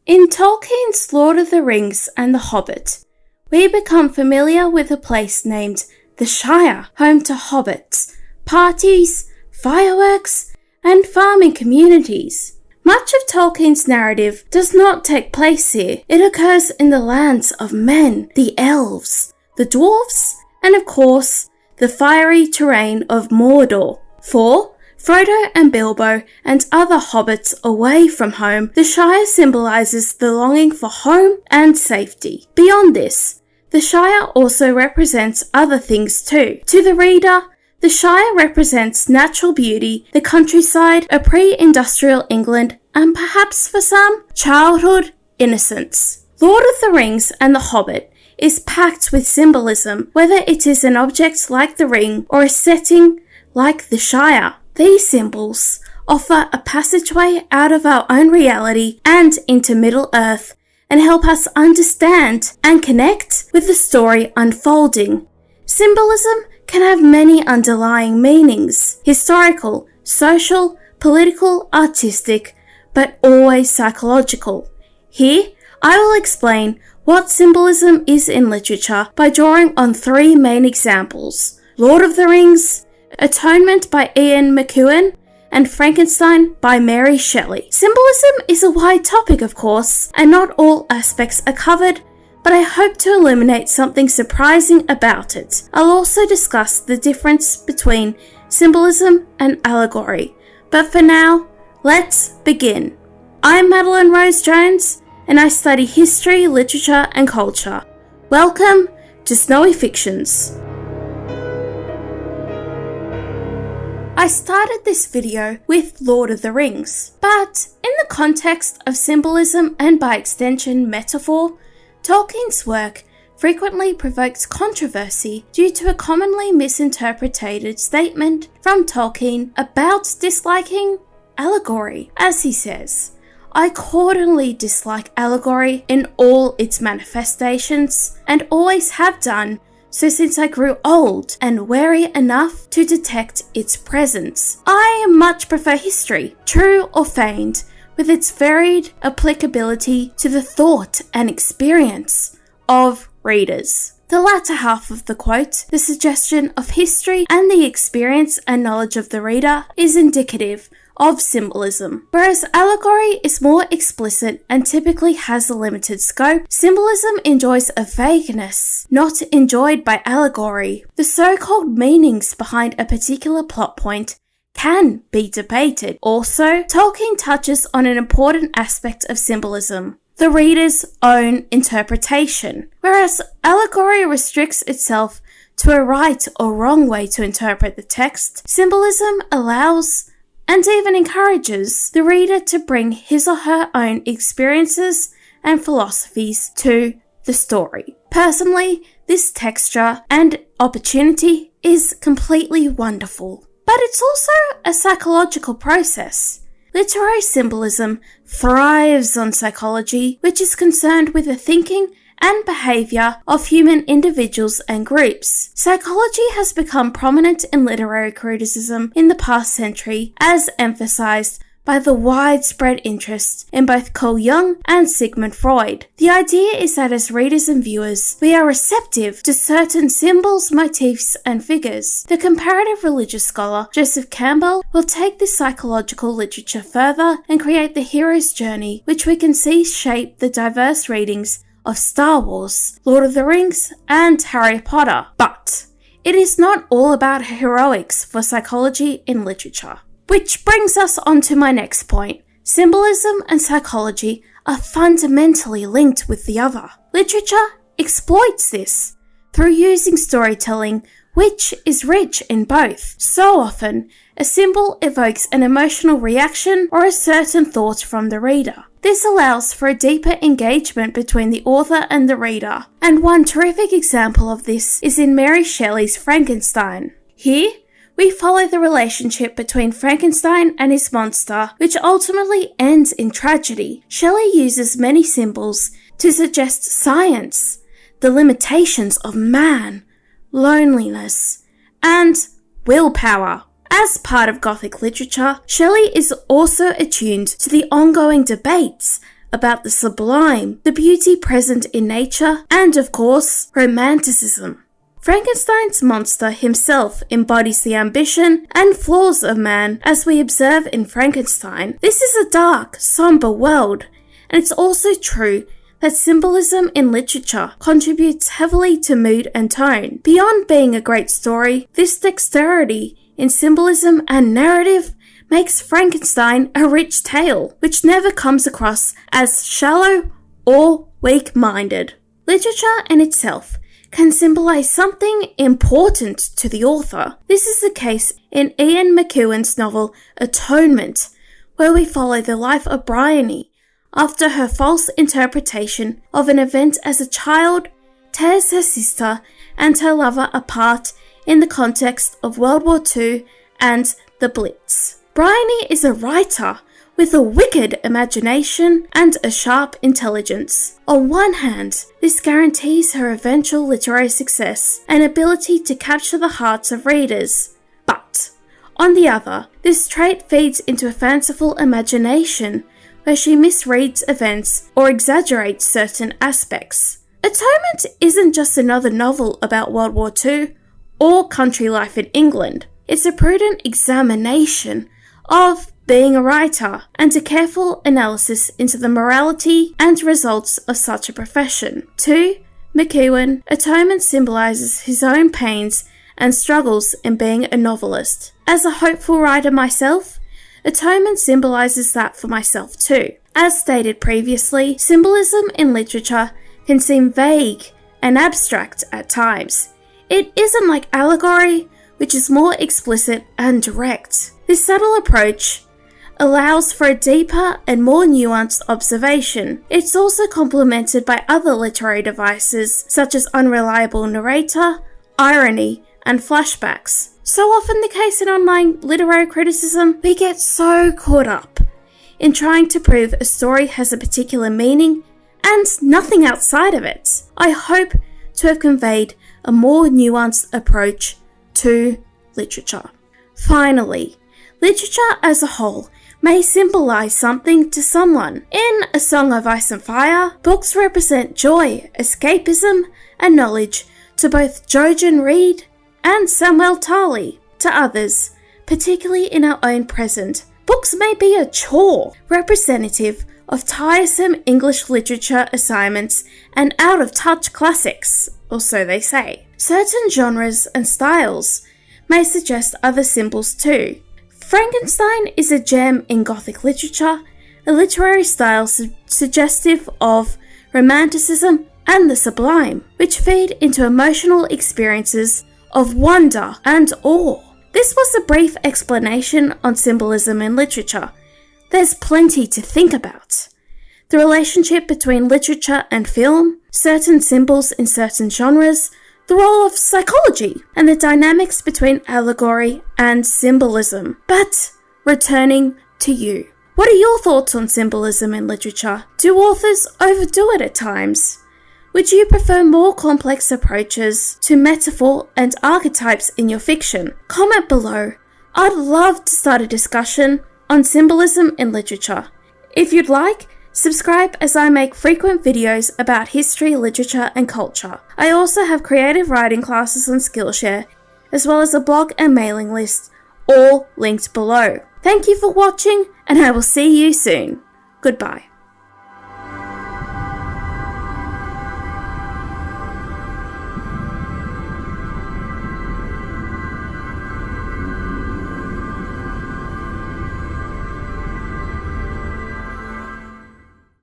In Tolkien's Lord of the Rings and The Hobbit, we become familiar with a place named the Shire, home to hobbits, parties, fireworks, and farming communities. Much of Tolkien's narrative does not take place here. It occurs in the lands of men, the elves, the dwarfs, and of course, the fiery terrain of Mordor. For Frodo and Bilbo and other hobbits away from home, the Shire symbolises the longing for home and safety. Beyond this, the Shire also represents other things too. To the reader, the Shire represents natural beauty, the countryside, a pre-industrial England, and perhaps for some, childhood innocence. Lord of the Rings and The Hobbit is packed with symbolism, whether it is an object like the ring or a setting like the Shire. These symbols offer a passageway out of our own reality and into Middle-earth and help us understand and connect with the story unfolding. Symbolism can have many underlying meanings: historical, social, political, artistic, but always psychological. Here, I will explain what symbolism is in literature by drawing on three main examples: Lord of the Rings, Atonement by Ian McEwan, and Frankenstein by Mary Shelley. Symbolism is a wide topic, of course, and not all aspects are covered, but I hope to illuminate something surprising about it. I'll also discuss the difference between symbolism and allegory. But for now, let's begin. I'm Madeleine Rose Jones, and I study history, literature, and culture. Welcome to Snowy Fictions. I started this video with Lord of the Rings, but in the context of symbolism and by extension metaphor, Tolkien's work frequently provokes controversy due to a commonly misinterpreted statement from Tolkien about disliking allegory. As he says, "I cordially dislike allegory in all its manifestations and always have done so since I grew old and wary enough to detect its presence. I much prefer history, true or feigned, with its varied applicability to the thought and experience of readers." The latter half of the quote, the suggestion of history and the experience and knowledge of the reader, is indicative of symbolism. Whereas allegory is more explicit and typically has a limited scope, symbolism enjoys a vagueness not enjoyed by allegory. The so-called meanings behind a particular plot point can be debated. Also, Tolkien touches on an important aspect of symbolism: the reader's own interpretation. Whereas allegory restricts itself to a right or wrong way to interpret the text, symbolism allows and even encourages the reader to bring his or her own experiences and philosophies to the story. Personally, this texture and opportunity is completely wonderful. But it's also a psychological process. Literary symbolism thrives on psychology, which is concerned with the thinking and behaviour of human individuals and groups. Psychology has become prominent in literary criticism in the past century, as emphasised by the widespread interest in both Carl Jung and Sigmund Freud. The idea is that as readers and viewers, we are receptive to certain symbols, motifs, and figures. The comparative religious scholar Joseph Campbell will take this psychological literature further and create the hero's journey, which we can see shape the diverse readings of Star Wars, Lord of the Rings, and Harry Potter. But it is not all about heroics for psychology in literature. Which brings us on to my next point. Symbolism and psychology are fundamentally linked with the other. Literature exploits this through using storytelling, which is rich in both. So often, a symbol evokes an emotional reaction or a certain thought from the reader. This allows for a deeper engagement between the author and the reader. And one terrific example of this is in Mary Shelley's Frankenstein. Here, we follow the relationship between Frankenstein and his monster, which ultimately ends in tragedy. Shelley uses many symbols to suggest science, the limitations of man, loneliness, and willpower. As part of Gothic literature, Shelley is also attuned to the ongoing debates about the sublime, the beauty present in nature, and of course, romanticism. Frankenstein's monster himself embodies the ambition and flaws of man as we observe in Frankenstein. This is a dark, somber world, and it's also true that symbolism in literature contributes heavily to mood and tone. Beyond being a great story, this dexterity in symbolism and narrative makes Frankenstein a rich tale, which never comes across as shallow or weak-minded. Literature in itself can symbolize something important to the author. This is the case in Ian McEwan's novel Atonement, where we follow the life of Bryony after her false interpretation of an event as a child tears her sister and her lover apart in the context of World War II and the Blitz. Bryony is a writer with a wicked imagination and a sharp intelligence. On one hand, this guarantees her eventual literary success and ability to capture the hearts of readers. But, on the other, this trait feeds into a fanciful imagination where she misreads events or exaggerates certain aspects. Atonement isn't just another novel about World War II or country life in England. It's a prudent examination of being a writer and a careful analysis into the morality and results of such a profession. To McEwan, Atonement symbolizes his own pains and struggles in being a novelist. As a hopeful writer myself, Atonement symbolizes that for myself too. As stated previously, symbolism in literature can seem vague and abstract at times. It isn't like allegory, which is more explicit and direct. This subtle approach allows for a deeper and more nuanced observation. It's also complemented by other literary devices such as unreliable narrator, irony, and flashbacks. So often the case in online literary criticism, we get so caught up in trying to prove a story has a particular meaning and nothing outside of it. I hope to have conveyed a more nuanced approach to literature. Finally, literature as a whole may symbolize something to someone. In A Song of Ice and Fire, books represent joy, escapism, and knowledge to both Jojen Reed and Samuel Tarly. To others, particularly in our own present, books may be a chore, representative of tiresome English literature assignments and out-of-touch classics, or so they say. Certain genres and styles may suggest other symbols too. Frankenstein is a gem in Gothic literature, a literary style suggestive of romanticism and the sublime, which feed into emotional experiences of wonder and awe. This was a brief explanation on symbolism in literature. There's plenty to think about. The relationship between literature and film, certain symbols in certain genres, the role of psychology, and the dynamics between allegory and symbolism. But, returning to you. What are your thoughts on symbolism in literature? Do authors overdo it at times? Would you prefer more complex approaches to metaphor and archetypes in your fiction? Comment below. I'd love to start a discussion on symbolism in literature. If you'd like, subscribe as I make frequent videos about history, literature, and culture. I also have creative writing classes on Skillshare, as well as a blog and mailing list, all linked below. Thank you for watching, and I will see you soon. Goodbye.